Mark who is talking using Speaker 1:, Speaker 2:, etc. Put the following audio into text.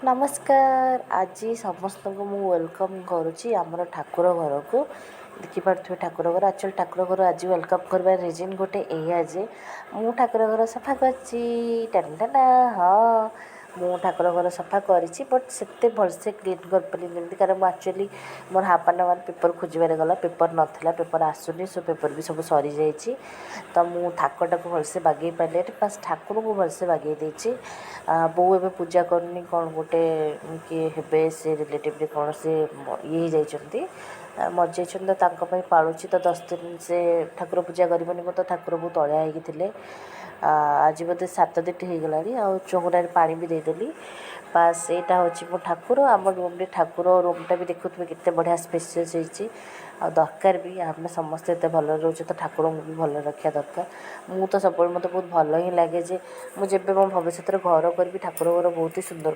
Speaker 1: नमस्कार आज समस्त को मु वेलकम करुच्ची आमर ठाकुर घर को देखिपे ठाकुर घर एक्चुअली ठाकुर घर आज वेलकम कर रिजन गोटे या जे मु ठाकुर घर सफा करना हाँ मु ठाकुर घर सफा करी बट से भलसे क्लीन कर पारि कारण एक्चुअली मोर हाफ एन आवर पेपर खोजार गला पेपर नाला पेपर आसुनी सो पेपर भी सब सरी जाइए तो मु ठाकटा को भलसे बागे पारे बास ठाकुर को भलसे बागे देती बो ए पूजा करनी कौन गोटे किए हे से रिलेटिव कौन से ये जाइए मर जाइए पालुची तो 10 दिन से ठाकुर पूजा करनी मो तो ठाकुर बहुत तलिया होते आज बोधे 7 दिन हो गला आ चौंगुड़ा पानी भी देदेली बास यहाँ हूँ मो ठाकुर आम रूम ठाकुर रूमटा भी देखुए केते बढ़िया स्पेसियस होती दरकार भी आम समस्ते एत भल रोचे तो ठाकुर को भी भल रखा दरकार मु तो सब मत बहुत भल ही लगे जे मुझे मो भविष्य घर करी ठाकुर घर बहुत ही सुंदर